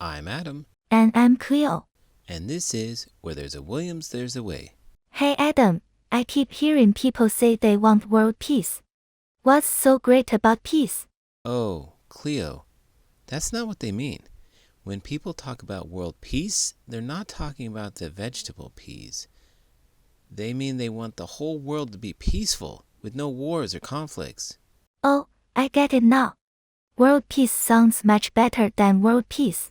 I'm Adam. And I'm Cleo. And this is Where There's a Williams, There's a Way. Hey Adam, I keep hearing people say they want world peace. What's so great about peace? Oh, Cleo, that's not what they mean. When people talk about world peace, they're not talking about the vegetable peas. They mean they want the whole world to be peaceful, with no wars or conflicts. Oh, I get it now. World peace sounds much better than world peace.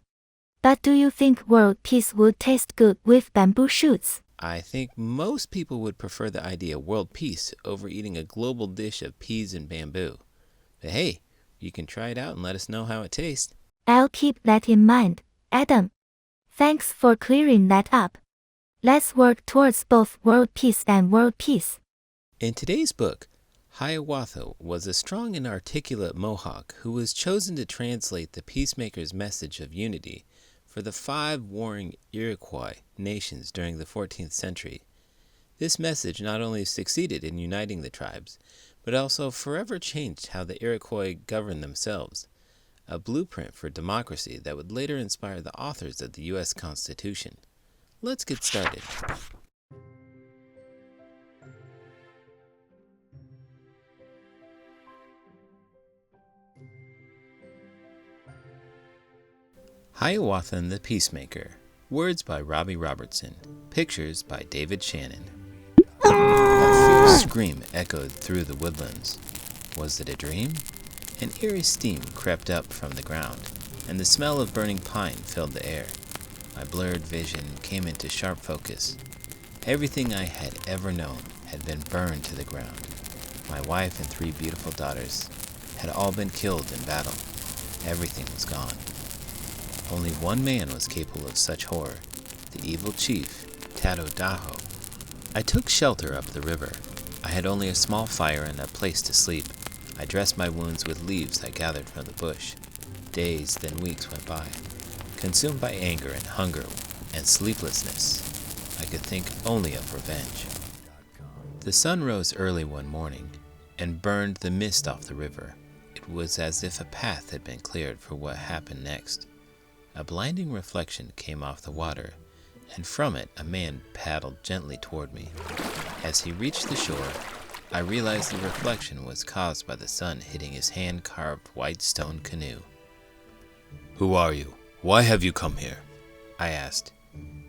But do you think world peace would taste good with bamboo shoots? I think most people would prefer the idea of world peace over eating a global dish of peas and bamboo. But hey, you can try it out and let us know how it tastes. I'll keep that in mind, Adam. Thanks for clearing that up. Let's work towards both world peace and world peace. In today's book, Hiawatha was a strong and articulate Mohawk who was chosen to translate the Peacemaker's message of unity for the 5 warring Iroquois nations during the 14th century. This message not only succeeded in uniting the tribes, but also forever changed how the Iroquois governed themselves, a blueprint for democracy that would later inspire the authors of the U.S. Constitution. Let's get started. Hiawatha and the Peacemaker. Words by Robbie Robertson. Pictures by David Shannon. A fierce scream echoed through the woodlands. Was it a dream? An eerie steam crept up from the ground, and the smell of burning pine filled the air. My blurred vision came into sharp focus. Everything I had ever known had been burned to the ground. My wife and 3 beautiful daughters had all been killed in battle. Everything was gone. Only one man was capable of such horror, the evil chief, Daho. I took shelter up the river. I had only a small fire and a place to sleep. I dressed my wounds with leaves I gathered from the bush. Days, then weeks went by, consumed by anger and hunger and sleeplessness. I could think only of revenge. The sun rose early one morning and burned the mist off the river. It was as if a path had been cleared for what happened next. A blinding reflection came off the water, and from it a man paddled gently toward me. As he reached the shore, I realized the reflection was caused by the sun hitting his hand-carved white stone canoe. "Who are you? Why have you come here?" I asked.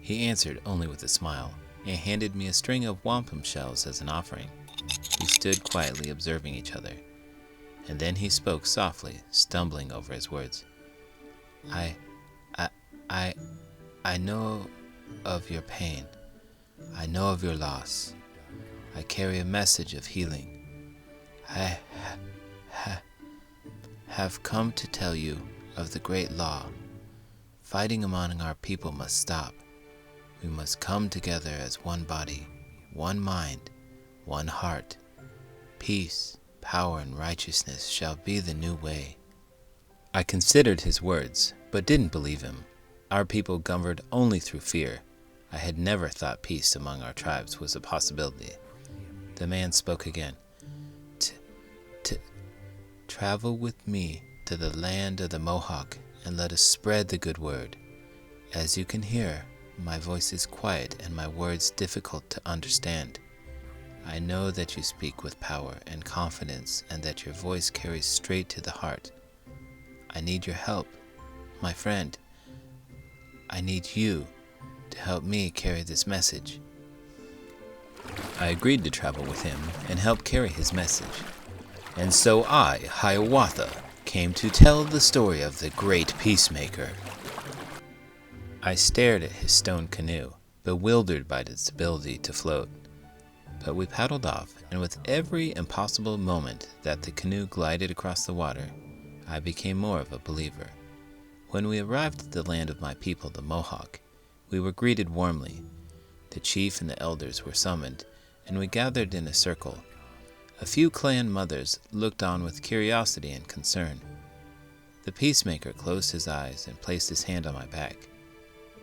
He answered only with a smile, and handed me a string of wampum shells as an offering. We stood quietly observing each other, and then he spoke softly, stumbling over his words. I know of your pain. I know of your loss. I carry a message of healing. I have come to tell you of the great law. Fighting among our people must stop. We must come together as one body, one mind, one heart. Peace, power, and righteousness shall be the new way. I considered his words, but didn't believe him. Our people governed only through fear. I had never thought peace among our tribes was a possibility. The man spoke again. Travel with me to the land of the Mohawk, and let us spread the good word. As you can hear, my voice is quiet and my words difficult to understand. I know that you speak with power and confidence, and that your voice carries straight to the heart. I need your help, my friend. I need you to help me carry this message. I agreed to travel with him and help carry his message. And so I, Hiawatha, came to tell the story of the great Peacemaker. I stared at his stone canoe, bewildered by its ability to float. But we paddled off, and with every impossible moment that the canoe glided across the water, I became more of a believer. When we arrived at the land of my people, the Mohawk, we were greeted warmly. The chief and the elders were summoned, and we gathered in a circle. A few clan mothers looked on with curiosity and concern. The Peacemaker closed his eyes and placed his hand on my back.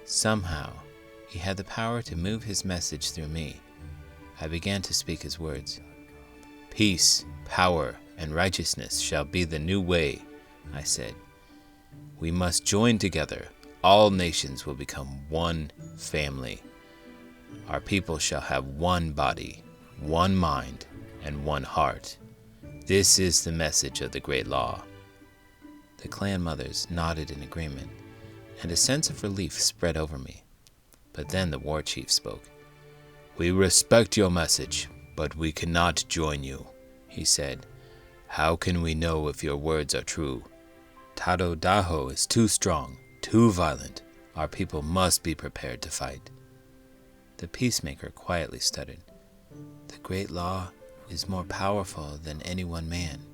Somehow, he had the power to move his message through me. I began to speak his words. "Peace, power, and righteousness shall be the new way," I said. "We must join together, all nations will become one family. Our people shall have one body, one mind, and one heart. This is the message of the great law." The clan mothers nodded in agreement, and a sense of relief spread over me. But then the war chief spoke. "We respect your message, but we cannot join you," he said. "How can we know if your words are true? Tadodaho is too strong, too violent. Our people must be prepared to fight." The peacemaker quietly stuttered. "The great law is more powerful than any one man.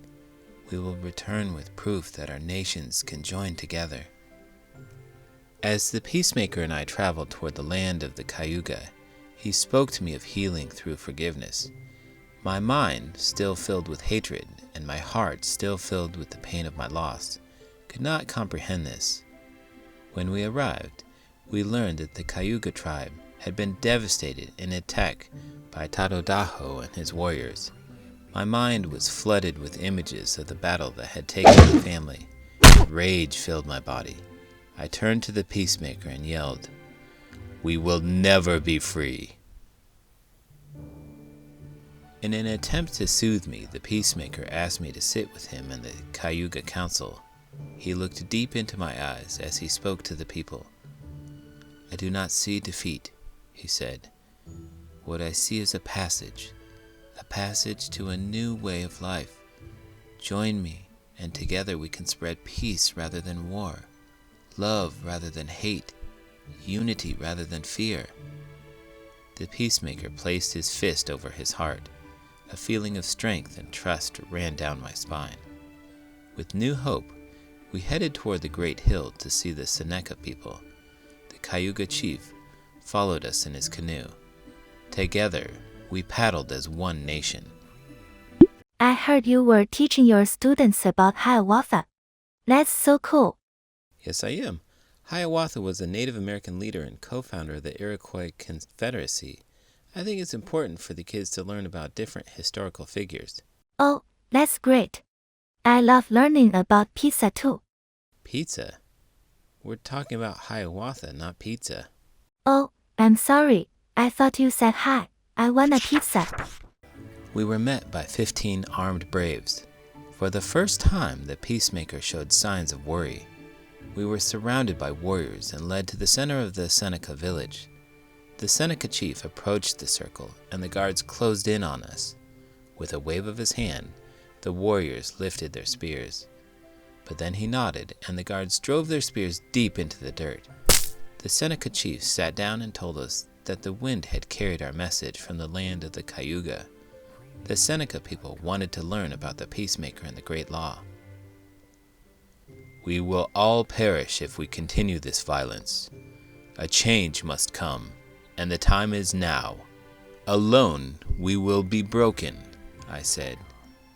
We will return with proof that our nations can join together." As the peacemaker and I traveled toward the land of the Cayuga, he spoke to me of healing through forgiveness. My mind, still filled with hatred, and my heart, still filled with the pain of my loss, could not comprehend this. When we arrived, we learned that the Cayuga tribe had been devastated in an attack by Tadodaho and his warriors. My mind was flooded with images of the battle that had taken the family. Rage filled my body. I turned to the peacemaker and yelled, "We will never be free." In an attempt to soothe me, the peacemaker asked me to sit with him in the Cayuga Council. He looked deep into my eyes as he spoke to the people. "I do not see defeat," he said. "What I see is a passage to a new way of life. Join me, and together we can spread peace rather than war, love rather than hate, unity rather than fear." The peacemaker placed his fist over his heart. A feeling of strength and trust ran down my spine. With new hope, we headed toward the great hill to see the Seneca people. The Cayuga chief followed us in his canoe. Together, we paddled as one nation. I heard you were teaching your students about Hiawatha. That's so cool. Yes, I am. Hiawatha was a Native American leader and co-founder of the Iroquois Confederacy. I think it's important for the kids to learn about different historical figures. Oh, that's great. I love learning about pizza too. Pizza? We're talking about Hiawatha, not pizza. Oh, I'm sorry. I thought you said hi. I want a pizza. We were met by 15 armed braves. For the first time, the peacemaker showed signs of worry. We were surrounded by warriors and led to the center of the Seneca village. The Seneca chief approached the circle, and the guards closed in on us. With a wave of his hand, the warriors lifted their spears. But then he nodded, and the guards drove their spears deep into the dirt. The Seneca chief sat down and told us that the wind had carried our message from the land of the Cayuga. The Seneca people wanted to learn about the peacemaker and the great law. "We will all perish if we continue this violence. A change must come, and the time is now. Alone we will be broken," I said,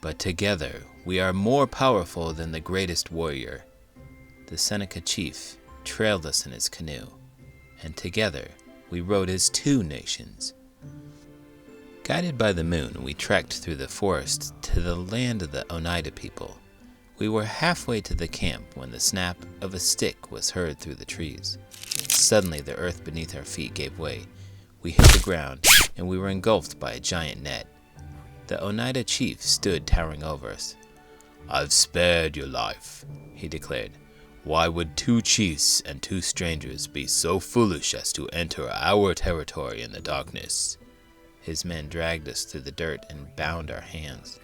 "but together we are more powerful than the greatest warrior." The Seneca chief trailed us in his canoe, and together we rode as two nations. Guided by the moon, we trekked through the forest to the land of the Oneida people. We were halfway to the camp when the snap of a stick was heard through the trees. Suddenly, the earth beneath our feet gave way. We hit the ground, and we were engulfed by a giant net. The Oneida chief stood towering over us. "I've spared your life," he declared. "Why would two chiefs and two strangers be so foolish as to enter our territory in the darkness?" His men dragged us through the dirt and bound our hands.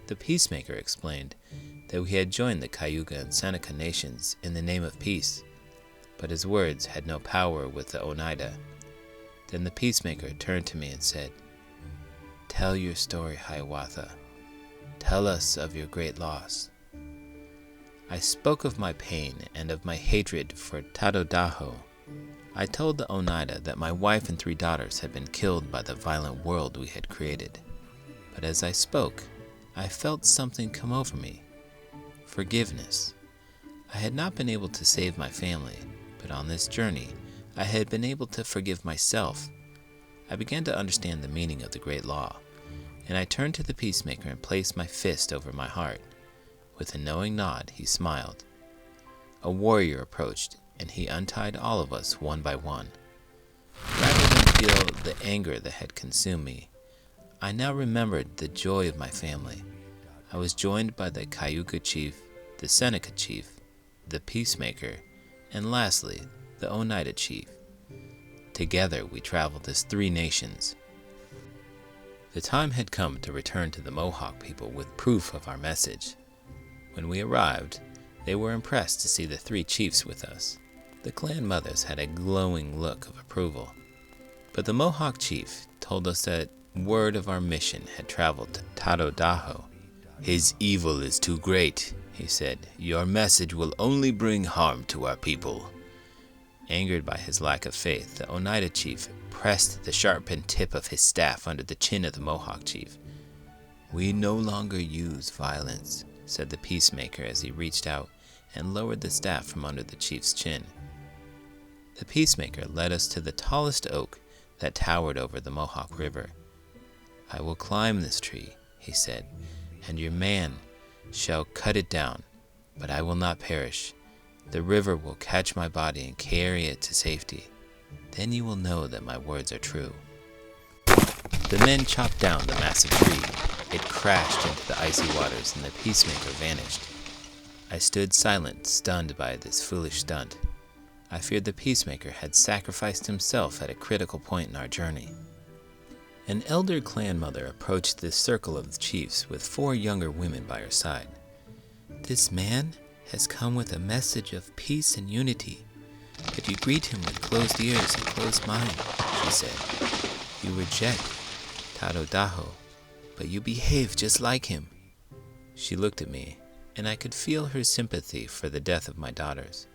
The peacemaker explained that we had joined the Cayuga and Seneca nations in the name of peace, but his words had no power with the Oneida. Then the peacemaker turned to me and said, "Tell your story, Hiawatha. Tell us of your great loss." I spoke of my pain and of my hatred for Tadodaho. I told the Oneida that my wife and 3 daughters had been killed by the violent world we had created. But as I spoke, I felt something come over me. Forgiveness. I had not been able to save my family, but on this journey, I had been able to forgive myself. I began to understand the meaning of the great law, and I turned to the peacemaker and placed my fist over my heart. With a knowing nod, he smiled. A warrior approached, and he untied all of us one by one. Rather than feel the anger that had consumed me, I now remembered the joy of my family. I was joined by the Cayuga chief, the Seneca chief, the Peacemaker, and lastly, the Oneida chief. Together we traveled as 3 nations. The time had come to return to the Mohawk people with proof of our message. When we arrived, they were impressed to see the 3 chiefs with us. The clan mothers had a glowing look of approval. But the Mohawk chief told us that word of our mission had traveled to Tadodaho. "His evil is too great," he said. "Your message will only bring harm to our people." Angered by his lack of faith, the Oneida chief pressed the sharpened tip of his staff under the chin of the Mohawk chief. "We no longer use violence," said the Peacemaker as he reached out and lowered the staff from under the chief's chin. The Peacemaker led us to the tallest oak that towered over the Mohawk River. "I will climb this tree," he said, "and your man shall cut it down, but I will not perish. The river will catch my body and carry it to safety. Then you will know that my words are true." The men chopped down the massive tree. It crashed into the icy waters, and the Peacemaker vanished. I stood silent, stunned by this foolish stunt. I feared the Peacemaker had sacrificed himself at a critical point in our journey. An elder clan mother approached this circle of chiefs with 4 younger women by her side. "This man has come with a message of peace and unity. If you greet him with closed ears and closed mind," she said, "you reject Tadodaho, but you behave just like him." She looked at me, and I could feel her sympathy for the death of my daughters.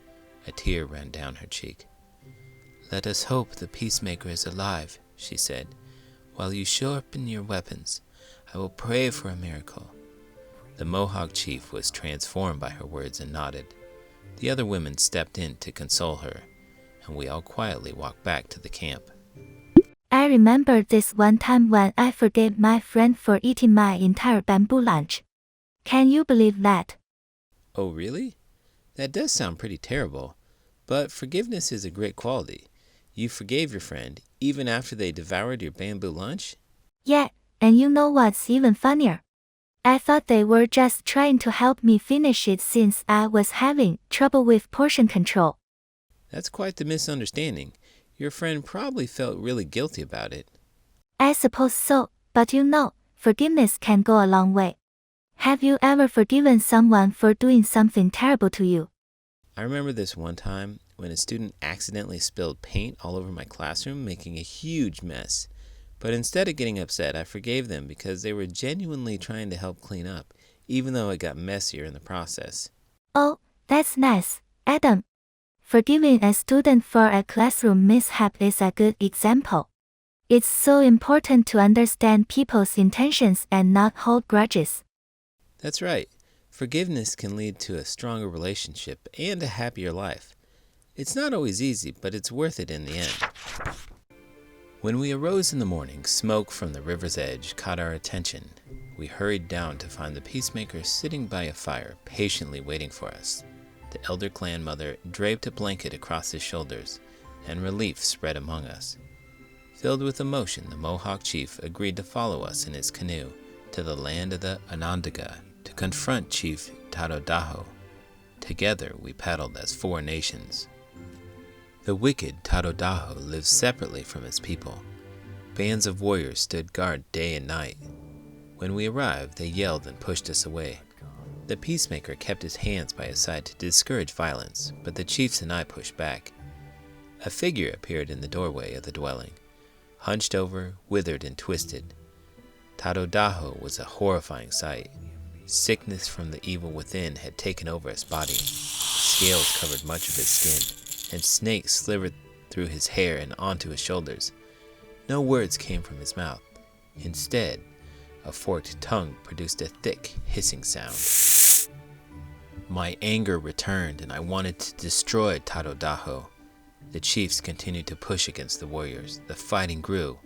A tear ran down her cheek. "Let us hope the Peacemaker is alive," she said. "While you sharpen your weapons, I will pray for a miracle." The Mohawk chief was transformed by her words and nodded. The other women stepped in to console her, and we all quietly walked back to the camp. I remember this one time when I forgave my friend for eating my entire bamboo lunch. Can you believe that? Oh, really? That does sound pretty terrible, but forgiveness is a great quality. You forgave your friend even after they devoured your bamboo lunch? Yeah, and you know what's even funnier? I thought they were just trying to help me finish it since I was having trouble with portion control. That's quite the misunderstanding. Your friend probably felt really guilty about it. I suppose so, but you know, forgiveness can go a long way. Have you ever forgiven someone for doing something terrible to you? I remember this one time when a student accidentally spilled paint all over my classroom, making a huge mess. But instead of getting upset, I forgave them because they were genuinely trying to help clean up, even though it got messier in the process. Oh, that's nice, Adam. Forgiving a student for a classroom mishap is a good example. It's so important to understand people's intentions and not hold grudges. That's right. Forgiveness can lead to a stronger relationship and a happier life. It's not always easy, but it's worth it in the end. When we arose in the morning, smoke from the river's edge caught our attention. We hurried down to find the Peacemaker sitting by a fire, patiently waiting for us. The elder clan mother draped a blanket across his shoulders, and relief spread among us. Filled with emotion, the Mohawk chief agreed to follow us in his canoe to the land of the Onondaga to confront Chief Tadodaho. Together we paddled as 4 nations. The wicked Tadodaho lived separately from his people. Bands of warriors stood guard day and night. When we arrived, they yelled and pushed us away. The Peacemaker kept his hands by his side to discourage violence, but the chiefs and I pushed back. A figure appeared in the doorway of the dwelling, hunched over, withered and twisted. Tadodaho was a horrifying sight. Sickness from the evil within had taken over his body. Scales covered much of his skin, and snakes slithered through his hair and onto his shoulders. No words came from his mouth. Instead, a forked tongue produced a thick, hissing sound. My anger returned, and I wanted to destroy Tadodaho. The chiefs continued to push against the warriors. The fighting grew,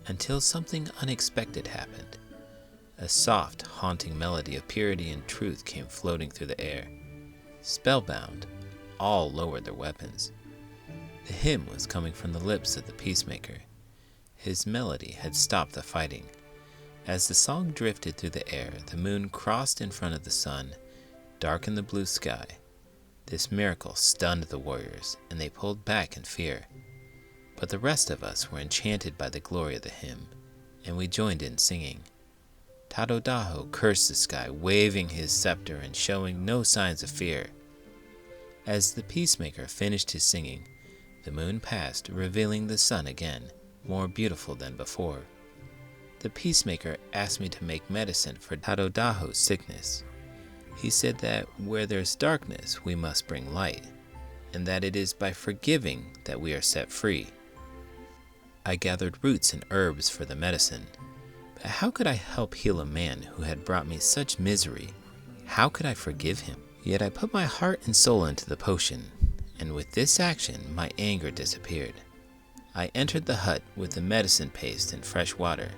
until something unexpected happened. A soft, haunting melody of purity and truth came floating through the air. Spellbound, all lowered their weapons. The hymn was coming from the lips of the Peacemaker. His melody had stopped the fighting. As the song drifted through the air, the moon crossed in front of the sun, darkened the blue sky. This miracle stunned the warriors, and they pulled back in fear. But the rest of us were enchanted by the glory of the hymn, and we joined in singing. Tadodaho cursed the sky, waving his scepter and showing no signs of fear. As the Peacemaker finished his singing, the moon passed, revealing the sun again, more beautiful than before. The Peacemaker asked me to make medicine for Tadodaho's sickness. He said that where there's darkness, we must bring light, and that it is by forgiving that we are set free. I gathered roots and herbs for the medicine, but how could I help heal a man who had brought me such misery? How could I forgive him? Yet I put my heart and soul into the potion, and with this action my anger disappeared. I entered the hut with the medicine paste and fresh water.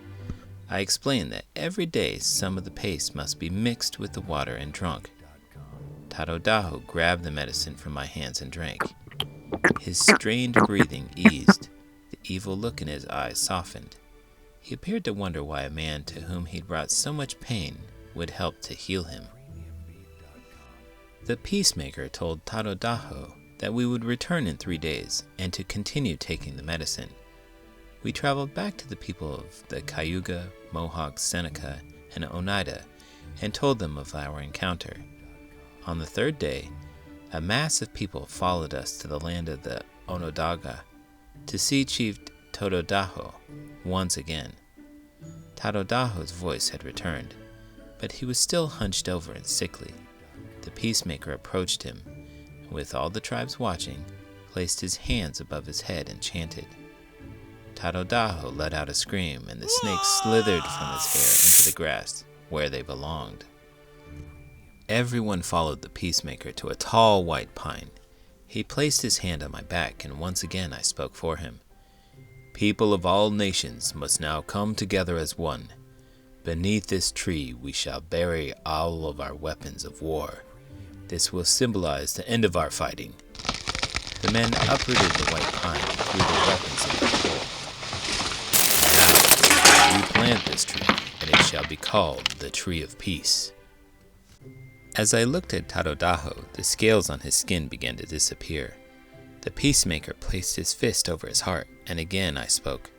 I explained that every day some of the paste must be mixed with the water and drunk. Tadodaho grabbed the medicine from my hands and drank. His strained breathing eased. The evil look in his eyes softened. He appeared to wonder why a man to whom he'd brought so much pain would help to heal him. The Peacemaker told Tadodaho that we would return in 3 days and to continue taking the medicine. We traveled back to the people of the Cayuga, Mohawk, Seneca, and Oneida and told them of our encounter. On the 3rd day, a mass of people followed us to the land of the Onondaga to see Chief Tadodaho once again. Tadodaho's voice had returned, but he was still hunched over and sickly. The Peacemaker approached him, and with all the tribes watching, placed his hands above his head and chanted. Tadodaho let out a scream, and the snakes slithered from his hair into the grass, where they belonged. Everyone followed the Peacemaker to a tall white pine. He placed his hand on my back, and once again I spoke for him. People of all nations must now come together as one. Beneath this tree we shall bury all of our weapons of war. This will symbolize the end of our fighting. The men uprooted the white pine and threw their weapons into the hole. Now we plant this tree, and it shall be called the Tree of Peace. As I looked at Tadodaho, the scales on his skin began to disappear. The Peacemaker placed his fist over his heart, and again I spoke.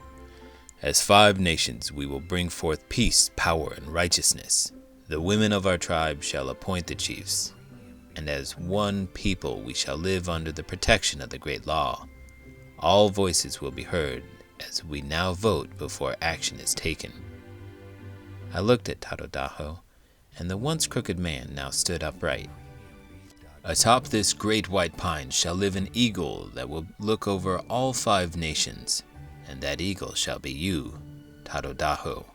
As 5 nations we will bring forth peace, power, and righteousness. The women of our tribe shall appoint the chiefs, and as one people we shall live under the protection of the great law. All voices will be heard as we now vote before action is taken. I looked at Tadodaho, and the once crooked man now stood upright. Atop this great white pine shall live an eagle that will look over all 5 nations, and that eagle shall be you, Tadodaho.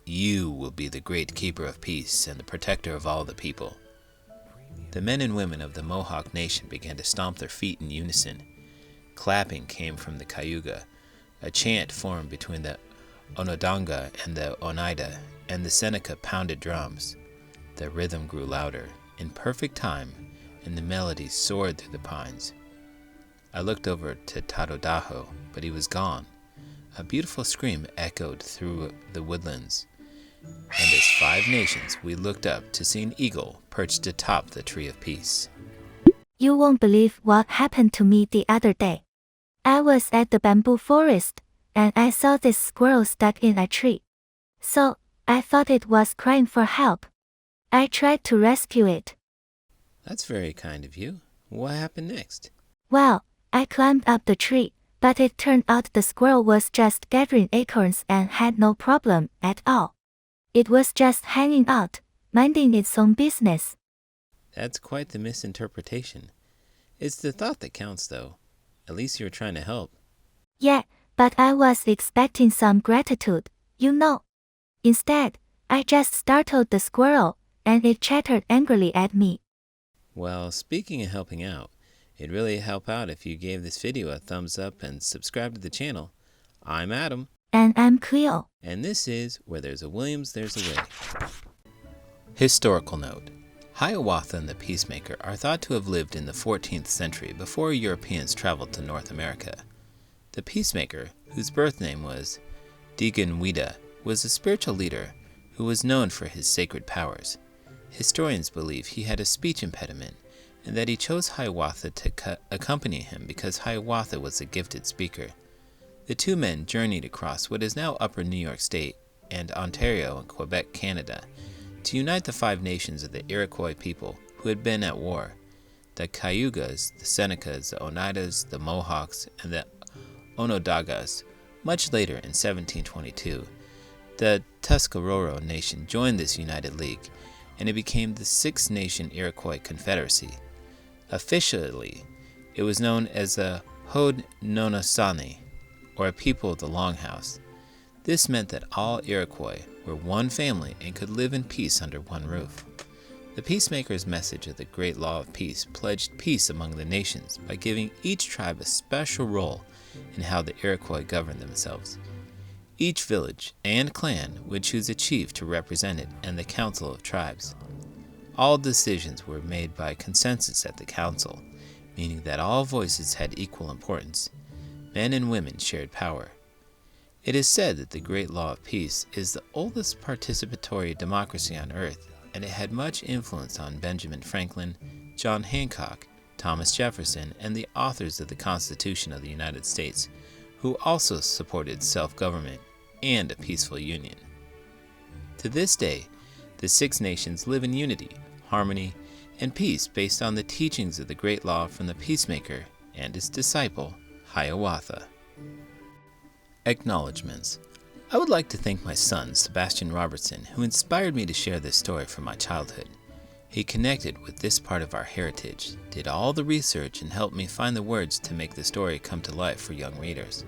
You will be the great keeper of peace and the protector of all the people. The men and women of the Mohawk Nation began to stomp their feet in unison. Clapping came from the Cayuga. A chant formed between the Onondaga and the Oneida, and the Seneca pounded drums. The rhythm grew louder, in perfect time, and the melody soared through the pines. I looked over to Tadodaho, but he was gone. A beautiful scream echoed through the woodlands, and as 5 nations we looked up to see an eagle perched atop the Tree of Peace. You won't believe what happened to me the other day. I was at the bamboo forest, and I saw this squirrel stuck in a tree. So, I thought it was crying for help. I tried to rescue it. That's very kind of you. What happened next? Well, I climbed up the tree, but it turned out the squirrel was just gathering acorns and had no problem at all. It was just hanging out, minding its own business. That's quite the misinterpretation. It's the thought that counts, though. At least you were trying to help. Yeah, but I was expecting some gratitude, you know. Instead, I just startled the squirrel, and it chattered angrily at me. Well, speaking of helping out, it'd really help out if you gave this video a thumbs up and subscribe to the channel. I'm Adam. And I'm Cleo. And this is Where There's a Williams, There's a Way. Historical note. Hiawatha and the Peacemaker are thought to have lived in the 14th century before Europeans traveled to North America. The Peacemaker, whose birth name was Diganwida, was a spiritual leader who was known for his sacred powers. Historians believe he had a speech impediment and that he chose Hiawatha to accompany him because Hiawatha was a gifted speaker. The two men journeyed across what is now Upper New York State and Ontario and Quebec, Canada, to unite the 5 nations of the Iroquois people who had been at war: the Cayugas, the Senecas, the Oneidas, the Mohawks, and the Onondagas. Much later, in 1722, the Tuscarora Nation joined this united league, and it became the Six-Nation Iroquois Confederacy. Officially, it was known as the Haudenosaunee, or a people of the Longhouse. This meant that all Iroquois were one family and could live in peace under one roof. The Peacemaker's message of the Great Law of Peace pledged peace among the nations by giving each tribe a special role in how the Iroquois governed themselves. Each village and clan would choose a chief to represent it and the Council of Tribes. All decisions were made by consensus at the council, meaning that all voices had equal importance. Men and women shared power. It is said that the Great Law of Peace is the oldest participatory democracy on earth, and it had much influence on Benjamin Franklin, John Hancock, Thomas Jefferson, and the authors of the Constitution of the United States, who also supported self-government and a peaceful union. To this day, the 6 nations live in unity, harmony, and peace based on the teachings of the Great Law from the Peacemaker and his disciple, Hiawatha. Acknowledgments. I would like to thank my son, Sebastian Robertson, who inspired me to share this story from my childhood. He connected with this part of our heritage, did all the research, and helped me find the words to make the story come to life for young readers.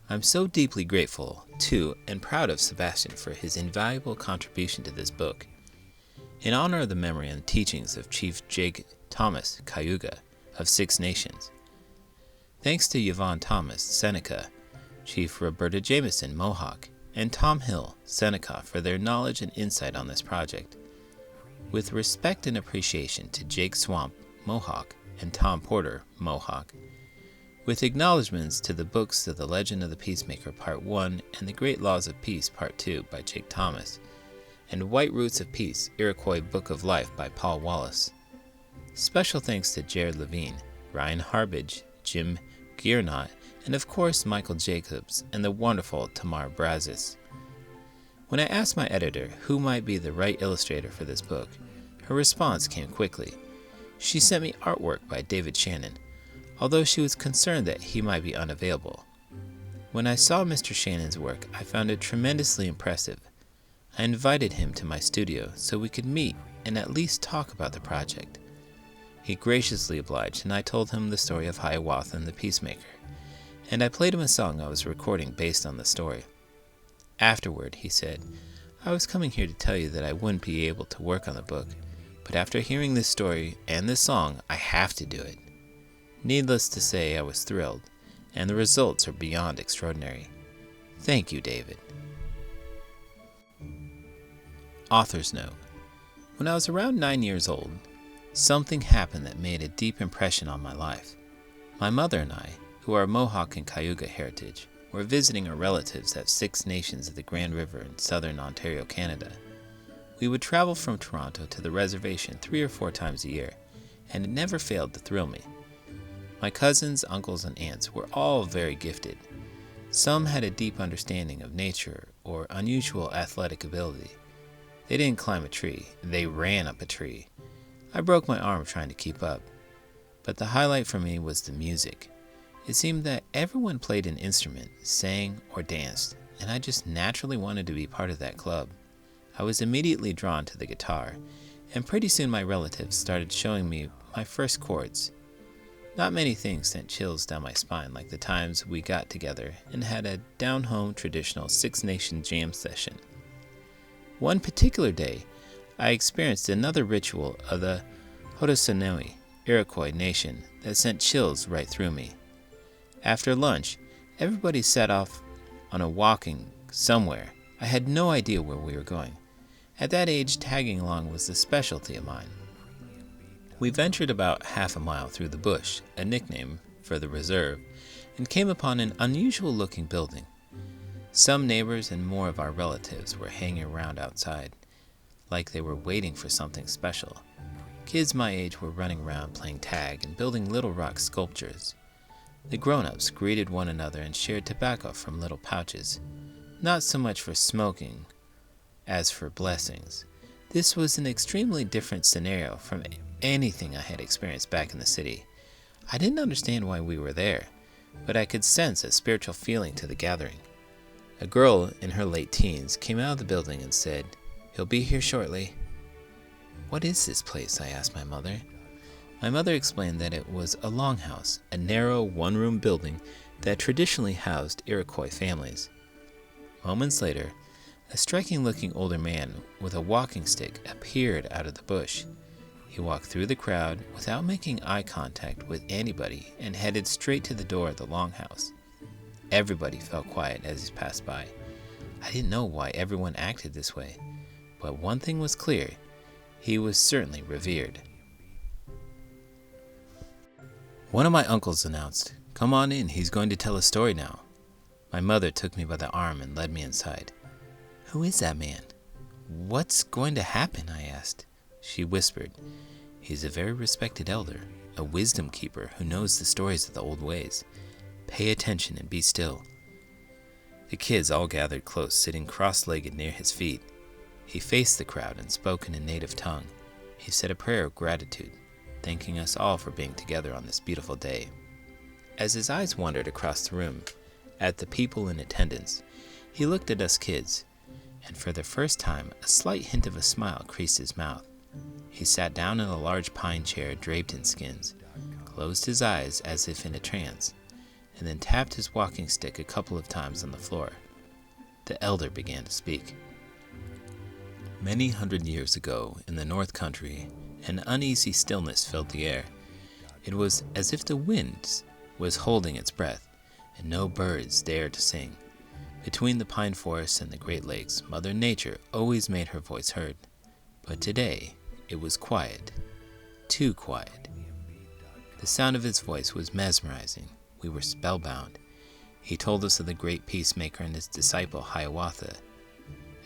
I'm so deeply grateful to and proud of Sebastian for his invaluable contribution to this book. In honor of the memory and teachings of Chief Jake Thomas Cayuga of 6 Nations. Thanks to Yvonne Thomas, Seneca, Chief Roberta Jameson, Mohawk, and Tom Hill, Seneca, for their knowledge and insight on this project. With respect and appreciation to Jake Swamp, Mohawk, and Tom Porter, Mohawk. With acknowledgments to the books of The Legend of the Peacemaker Part 1 and The Great Laws of Peace Part 2 by Jake Thomas, and White Roots of Peace, Iroquois Book of Life by Paul Wallace. Special thanks to Jared Levine, Ryan Harbage, Jim Giernot, and of course Michael Jacobs and the wonderful Tamar Brazis. When I asked my editor who might be the right illustrator for this book, her response came quickly. She sent me artwork by David Shannon, although she was concerned that he might be unavailable. When I saw Mr. Shannon's work, I found it tremendously impressive. I invited him to my studio so we could meet and at least talk about the project. He graciously obliged, and I told him the story of Hiawatha and the Peacemaker, and I played him a song I was recording based on the story. Afterward, he said, "I was coming here to tell you that I wouldn't be able to work on the book, but after hearing this story and this song, I have to do it." Needless to say, I was thrilled, and the results are beyond extraordinary. Thank you, David. Author's note. When I was around 9 years old, something happened that made a deep impression on my life. My mother and I, who are Mohawk and Cayuga heritage, were visiting our relatives at 6 Nations of the Grand River in southern Ontario, Canada. We would travel from Toronto to the reservation 3 or 4 times a year, and it never failed to thrill me. My cousins, uncles, and aunts were all very gifted. Some had a deep understanding of nature or unusual athletic ability. They didn't climb a tree, they ran up a tree. I broke my arm trying to keep up. But the highlight for me was the music. It seemed that everyone played an instrument, sang, or danced, and I just naturally wanted to be part of that club. I was immediately drawn to the guitar, and pretty soon my relatives started showing me my first chords. Not many things sent chills down my spine like the times we got together and had a down-home traditional 6 Nation jam session. One particular day, I experienced another ritual of the Haudenosaunee, Iroquois Nation, that sent chills right through me. After lunch, everybody set off on a walking somewhere. I had no idea where we were going. At that age, tagging along was a specialty of mine. We ventured about half a mile through the bush, a nickname for the reserve, and came upon an unusual-looking building. Some neighbors and more of our relatives were hanging around outside, like they were waiting for something special. Kids my age were running around playing tag and building little rock sculptures. The grown-ups greeted one another and shared tobacco from little pouches, not so much for smoking as for blessings. This was an extremely different scenario from anything I had experienced back in the city. I didn't understand why we were there, but I could sense a spiritual feeling to the gathering. A girl in her late teens came out of the building and said, "He'll be here shortly." "What is this place?" I asked my mother. My mother explained that it was a longhouse, a narrow one-room building that traditionally housed Iroquois families. Moments later, a striking-looking older man with a walking stick appeared out of the bush. He walked through the crowd without making eye contact with anybody and headed straight to the door of the longhouse. Everybody felt quiet as he passed by. I didn't know why everyone acted this way, but one thing was clear: he was certainly revered. One of my uncles announced, "Come on in, he's going to tell a story now." My mother took me by the arm and led me inside. "Who is that man? What's going to happen?" I asked. She whispered, "He's a very respected elder, a wisdom keeper who knows the stories of the old ways. Pay attention and be still." The kids all gathered close, sitting cross-legged near his feet. He faced the crowd and spoke in a native tongue. He said a prayer of gratitude, thanking us all for being together on this beautiful day. As his eyes wandered across the room, at the people in attendance, he looked at us kids, and for the first time a slight hint of a smile creased his mouth. He sat down in a large pine chair draped in skins, closed his eyes as if in a trance, and then tapped his walking stick a couple of times on the floor. The elder began to speak. "Many hundred years ago, in the North Country, an uneasy stillness filled the air. It was as if the wind was holding its breath, and no birds dared to sing. Between the pine forests and the Great Lakes, Mother Nature always made her voice heard. But today, it was quiet, too quiet." The sound of his voice was mesmerizing. We were spellbound. He told us of the great Peacemaker and his disciple Hiawatha.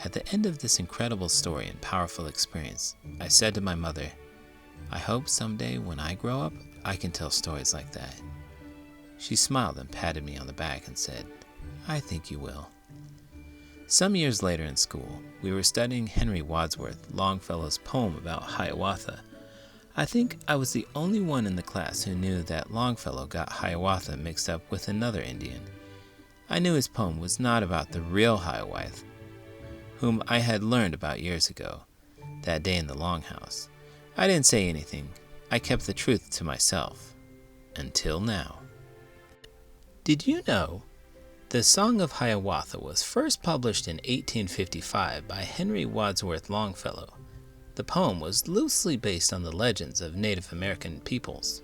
At the end of this incredible story and powerful experience, I said to my mother, "I hope someday when I grow up, I can tell stories like that." She smiled and patted me on the back and said, "I think you will." Some years later in school, we were studying Henry Wadsworth Longfellow's poem about Hiawatha. I think I was the only one in the class who knew that Longfellow got Hiawatha mixed up with another Indian. I knew his poem was not about the real Hiawatha, whom I had learned about years ago, that day in the longhouse. I didn't say anything. I kept the truth to myself. Until now. Did you know the Song of Hiawatha was first published in 1855 by Henry Wadsworth Longfellow? The poem was loosely based on the legends of Native American peoples.